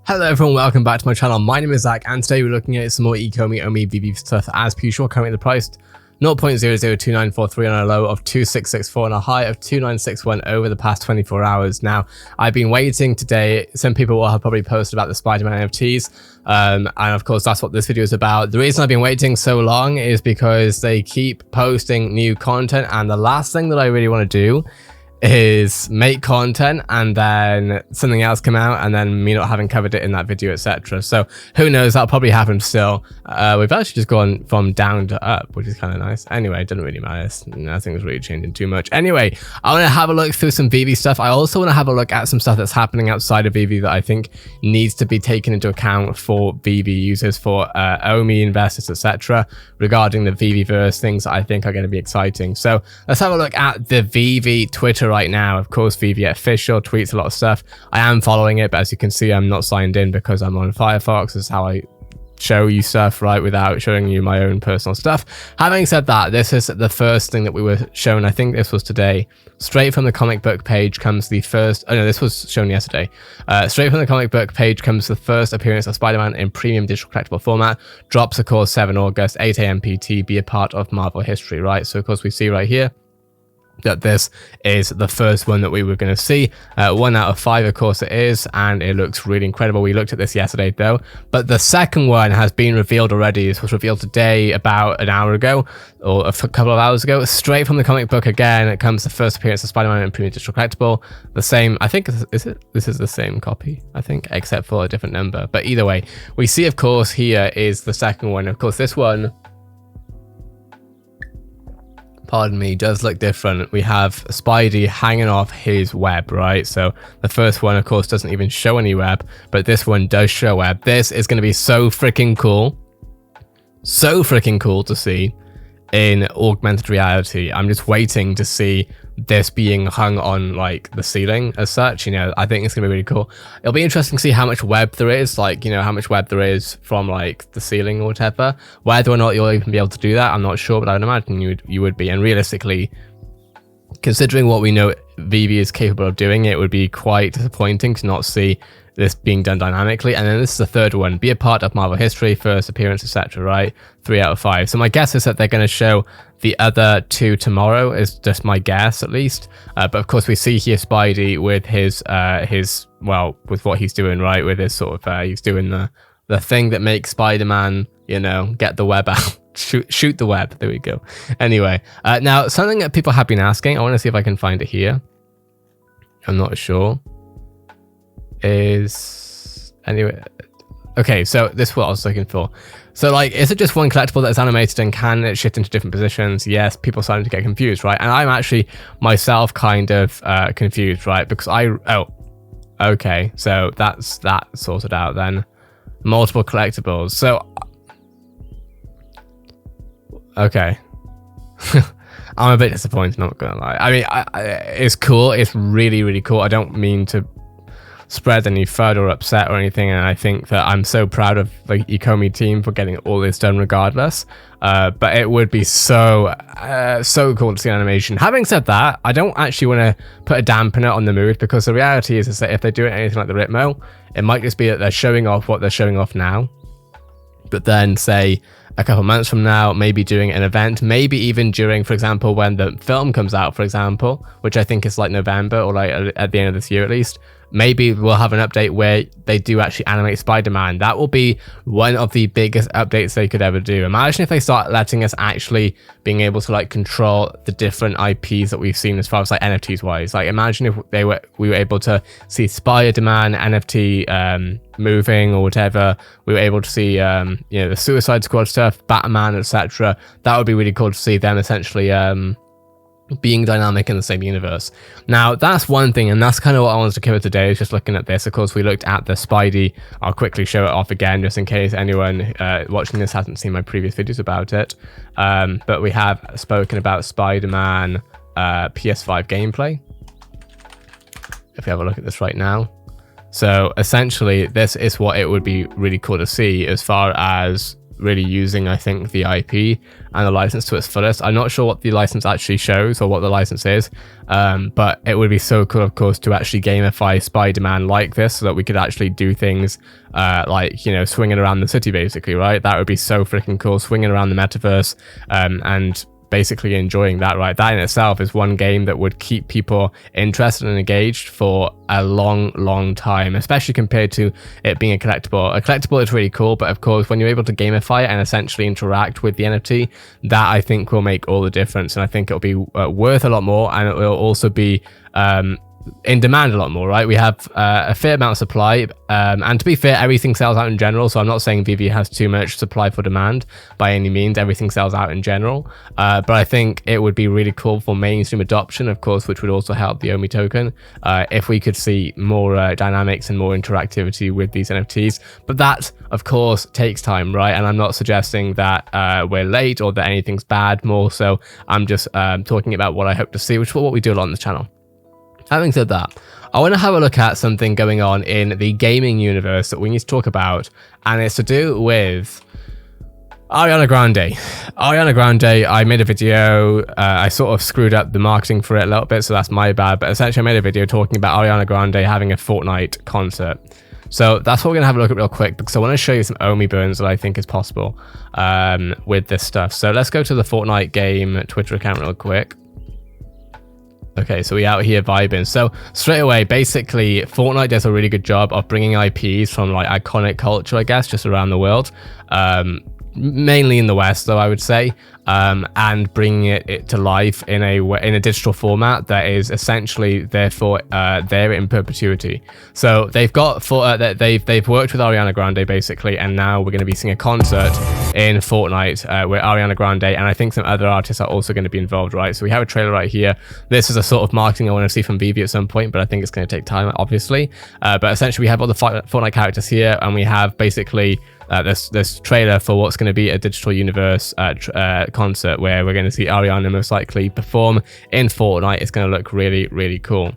Hello everyone, welcome back to my channel. My name is Zach and today we're looking at some more ECOMI only VeVe stuff as per usual. Currently the price 0.002943 on a low of 2664 and a high of 2961 over the past 24 hours. Now, I've been waiting today. Some people will have probably posted about the Spiderman NFTs. And of course, that's what this video is about. The reason I've been waiting so long is because they keep posting new content. And the last thing that I really want to do is make content and then something else come out and then me not having covered it in that video, etc. So who knows, that'll probably happen still. We've actually just gone from down to up, which is kind of nice. Anyway, it doesn't really matter. Nothing's really changing too much. Anyway, I want to have a look through some VeVe stuff. I also want to have a look at some stuff that's happening outside of VeVe that I think needs to be taken into account for VeVe users, for ECOMI investors, etc. regarding the VeVeverse, things that I think are going to be exciting. So let's have a look at the VeVe Twitter right now. Of course, VeVe official tweets a lot of stuff. I am following it, but as you can see, I'm not signed in because I'm on Firefox. This is how I show you stuff, right, without showing you my own personal stuff. Having said that, this is the first thing that we were shown. I think this was today. Straight from the comic book page comes the first, oh no, this was shown yesterday. Straight from the comic book page comes the first appearance of Spider-Man in premium digital collectible format. Drops, of course, 7 August, 8 AM PT, be a part of Marvel history, right? So of course we see right here that this is the first one that we were going to see. 1 out of 5, of course it is, and it looks really incredible. We looked at this yesterday though, but the second one has been revealed already. This was revealed today about an hour ago, or a couple of hours ago. Straight from the comic book again, it comes the first appearance of Spider-Man in premium digital collectible. The same, I think, this is the same copy, I think, except for a different number. But either way, we see, of course, here is the second one. Of course, this one, pardon me, does look different. We have Spidey hanging off his web, right? So the first one, of course, doesn't even show any web, but this one does show web. This is going to be so freaking cool. So freaking cool to see in augmented reality. I'm just waiting to see this being hung on like the ceiling as such. You know, I think it's gonna be really cool. It'll be interesting to see how much web there is, like, you know, how much web there is from like the ceiling or whatever. Whether or not you'll even be able to do that, I'm not sure, but I would imagine you would be. And realistically, considering what we know VeVe is capable of doing, it would be quite disappointing to not see this being done dynamically. And then this is the third one, be a part of Marvel history, first appearance, etc. right? 3 out of 5. So my guess is that they're going to show the other 2 tomorrow, is just my guess at least. But of course we see here Spidey with his well, with what he's doing, right? With his sort of he's doing the thing that makes Spider-Man, you know, get the web out. shoot the web. There we go. Anyway, now something that people have been asking, I want to see if I can find it here. I'm not sure. Is anyway, okay, so this is what I was looking for. So like, is it just one collectible that's animated and can it shift into different positions? Yes, people starting to get confused, right? And I'm actually myself kind of confused, right? Because okay, so that's that sorted out then. Multiple collectibles. So okay. I'm a bit disappointed, not gonna lie. I mean, it's cool. It's really, really cool. I don't mean to spread any FUD or upset or anything, and I think that I'm so proud of the ECOMI team for getting all this done regardless. But it would be so cool to see animation. Having said that, I don't actually want to put a dampener on the mood, because the reality is that if they're doing anything like the Ritmo, it might just be that they're showing off what they're showing off now, but then say a couple months from now, maybe during an event, maybe even during, for example, when the film comes out, for example, which I think is like November or like at the end of this year at least, maybe we'll have an update where they do actually animate Spider-Man. That will be one of the biggest updates they could ever do. Imagine if they start letting us actually being able to like control the different IPs that we've seen as far as like NFTs wise. Like imagine if we were able to see Spider-Man NFT moving or whatever. We were able to see you know, the Suicide Squad stuff, Batman, etc. That would be really cool to see them essentially being dynamic in the same universe. Now that's one thing, and that's kind of what I wanted to cover today, is just looking at this. Of course, we looked at the Spidey. I'll quickly show it off again just in case anyone watching this hasn't seen my previous videos about it. But we have spoken about Spider-Man PS5 gameplay. If we have a look at this right now, so essentially this is what it would be really cool to see as far as really using, I think, the IP and the license to its fullest. I'm not sure what the license actually shows or what the license is, but it would be so cool, of course, to actually gamify Spider-Man like this, so that we could actually do things like, you know, swinging around the city, basically, right? That would be so freaking cool, swinging around the metaverse, and basically enjoying that, right? That in itself is one game that would keep people interested and engaged for a long time, especially compared to it being a collectible. A collectible is really cool, but of course, when you're able to gamify it and essentially interact with the NFT, that I think will make all the difference. And I think it'll be worth a lot more, and it will also be in demand a lot more, right? We have a fair amount of supply, and to be fair, everything sells out in general, so I'm not saying VeVe has too much supply for demand by any means. Everything sells out in general, but I think it would be really cool for mainstream adoption, of course, which would also help the OMI token, if we could see more dynamics and more interactivity with these NFTs. But that, of course, takes time, right? And I'm not suggesting that we're late or that anything's bad. More so, I'm just talking about what I hope to see, which is what we do a lot on the channel. Having said that, I want to have a look at something going on in the gaming universe that we need to talk about, and it's to do with Ariana Grande. Ariana Grande, I made a video, I sort of screwed up the marketing for it a little bit, so that's my bad, but essentially I made a video talking about Ariana Grande having a Fortnite concert. So that's what we're going to have a look at real quick, because I want to show you some OMI burns that I think is possible with this stuff. So let's go to the Fortnite game Twitter account real quick. Okay, so we out here vibing. So straight away, basically, Fortnite does a really good job of bringing IPs from like iconic culture, I guess, just around the world. Mainly in the West, though, I would say, and bringing it to life in a digital format that is essentially therefore there in perpetuity. So they've got they've worked with Ariana Grande basically, and now we're going to be seeing a concert in Fortnite with Ariana Grande, and I think some other artists are also going to be involved, right? So we have a trailer right here. This is a sort of marketing I want to see from VeVe at some point, but I think it's going to take time, obviously. But essentially, we have all the Fortnite characters here, and we have basically this trailer for what's going to be a digital universe concert where we're going to see Ariana most likely perform in Fortnite. It's going to look really cool.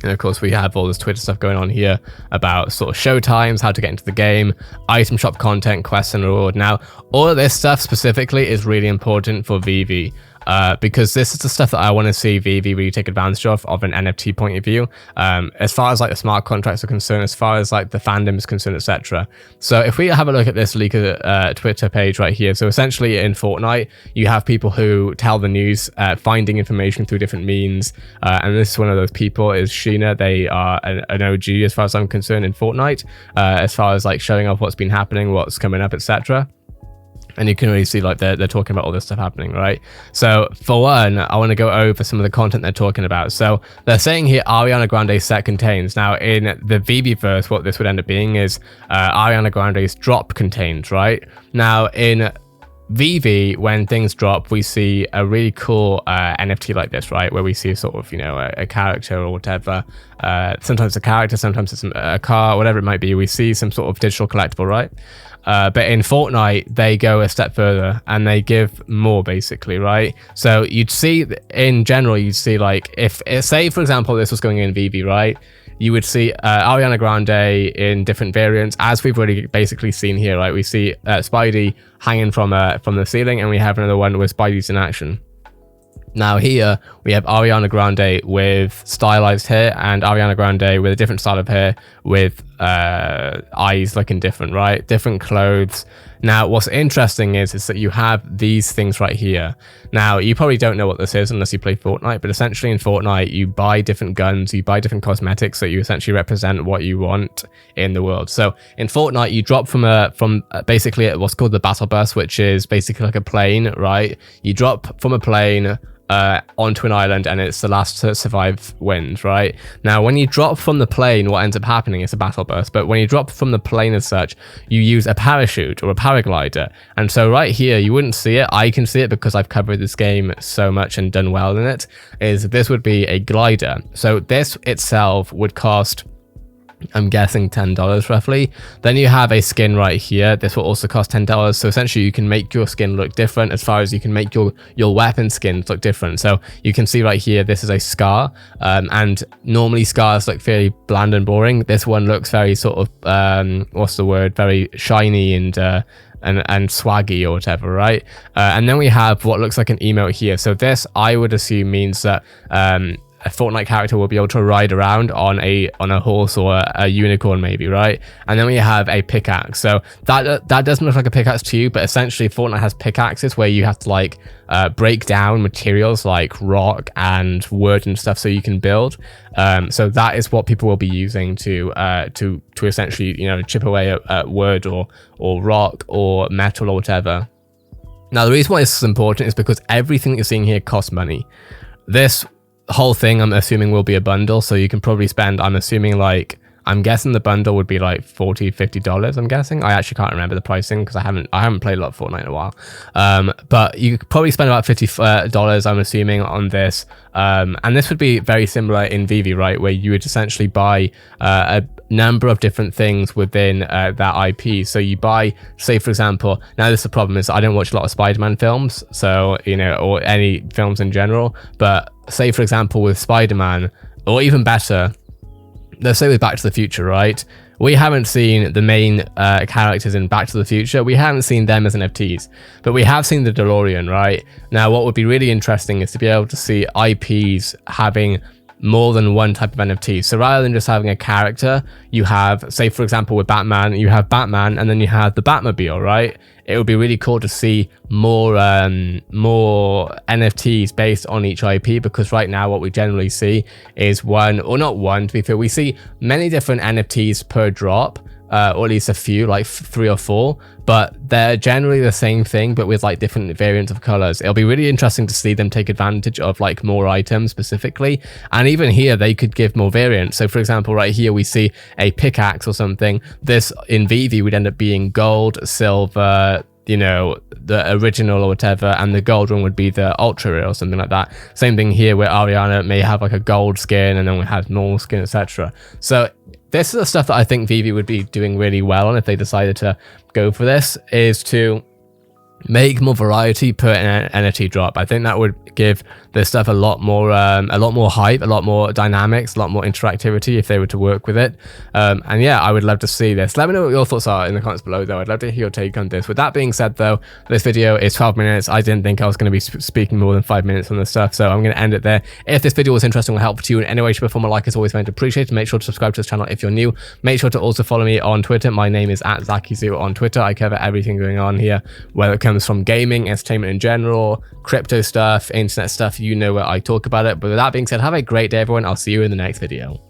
And of course, we have all this Twitter stuff going on here about sort of show times, how to get into the game, item shop content, quests and reward. Now, all of this stuff specifically is really important for VeVe. Because this is the stuff that I want to see VeVe really take advantage of an NFT point of view, as far as like the smart contracts are concerned, as far as like the fandom is concerned, etc. So if we have a look at this leaker Twitter page right here, so essentially in Fortnite, you have people who tell the news, finding information through different means, and this is one of those people is Sheena. They are an OG as far as I'm concerned in Fortnite, as far as like showing off what's been happening, what's coming up, etc. And you can really see like they're talking about all this stuff happening, right? So for one, I want to go over some of the content they're talking about. So they're saying here Ariana Grande's set contains. Now in the VeVe verse, what this would end up being is Ariana Grande's drop contains, right? Now in VeVe, when things drop, we see a really cool NFT like this, right? Where we see sort of, you know, a character or whatever. Sometimes a character, sometimes it's a car, whatever it might be. We see some sort of digital collectible, right? But in Fortnite, they go a step further and they give more, basically, right? So you'd see, in general, you'd see like, if say, for example, this was going in VeVe, right? You would see Ariana Grande in different variants, as we've already basically seen here, right? We see Spidey hanging from the ceiling, and we have another one where Spidey's in action. Now here, we have Ariana Grande with stylized hair and Ariana Grande with a different style of hair with eyes looking different, right? Different clothes. Now, what's interesting is that you have these things right here. Now, you probably don't know what this is unless you play Fortnite, but essentially in Fortnite, you buy different guns, you buy different cosmetics that you essentially represent what you want in the world. So in Fortnite, you drop from basically what's called the battle bus, which is basically like a plane, right? You drop from a plane onto an island, and it's the last to survive wins, right? Now, when you drop from the plane, what ends up happening is a battle burst, but when you drop from the plane as such, you use a parachute or a paraglider. And so right here, you wouldn't see it. I can see it because I've covered this game so much and done well in it, is this would be a glider. So this itself would cost, I'm guessing $10 roughly. Then you have a skin right here. This will also cost $10. So essentially you can make your skin look different, as far as you can make your weapon skins look different. So you can see right here, this is a scar, and normally scars look fairly bland and boring. This one looks very sort of, what's the word? Very shiny and and swaggy or whatever, right? And then we have what looks like an emote here. So this, I would assume, means that a Fortnite character will be able to ride around on a horse or a unicorn maybe, right? And then we have a pickaxe. So that doesn't look like a pickaxe to you, but essentially Fortnite has pickaxes where you have to like break down materials like rock and wood and stuff so you can build. So that is what people will be using to essentially, you know, chip away at wood or rock or metal or whatever. Now the reason why this is important is because everything that you're seeing here costs money. This whole thing, I'm assuming, will be a bundle, so you can probably spend, I'm guessing the bundle would be like $40-$50. I'm guessing. I actually can't remember the pricing because I haven't played a lot of Fortnite in a while. But you could probably spend about $50, I'm assuming, on this. And this would be very similar in VeVe, right, where you would essentially buy a number of different things within that IP. So you buy, say for example, now this is the problem, is I don't watch a lot of Spider-Man films, so, you know, or any films in general, but say for example with Spider-Man, or even better, let's say with Back to the Future, right? We haven't seen the main characters in Back to the Future. We haven't seen them as NFTs, but we have seen the DeLorean, right? Now, what would be really interesting is to be able to see IPs having more than one type of NFT. So rather than just having a character, you have, say for example with Batman, you have Batman and then you have the Batmobile, right? It would be really cool to see more NFTs based on each IP, because right now what we generally see is one, or not one, to be fair, we see many different NFTs per drop, or at least a few, like 3 or 4, but they're generally the same thing, but with like different variants of colors. It'll be really interesting to see them take advantage of like more items specifically, and even here they could give more variants. So for example, right here we see a pickaxe or something. This in VeVe would end up being gold, silver, you know, the original or whatever, and the gold one would be the ultra rare or something like that. Same thing here where Ariana may have like a gold skin and then we have normal skin, etc. So this is the stuff that I think VeVe would be doing really well on if they decided to go for this, is to make more variety per NFT drop. I think that would give this stuff a lot more hype, a lot more dynamics, a lot more interactivity if they were to work with it. And yeah, I would love to see this. Let me know what your thoughts are in the comments below though. I'd love to hear your take on this. With that being said though, this video is 12 minutes. I didn't think I was going to be speaking more than 5 minutes on this stuff, so I'm going to end it there. If this video was interesting or helpful to you in any way, shape or form, a like is always very appreciated. Make sure to subscribe to this channel if you're new. Make sure to also follow me on Twitter. My name is @Zaki0 on Twitter. I cover everything going on here, whether it comes from gaming, entertainment in general, crypto stuff, internet stuff, you know where I talk about it. But with that being said, have a great day everyone. I'll see you in the next video.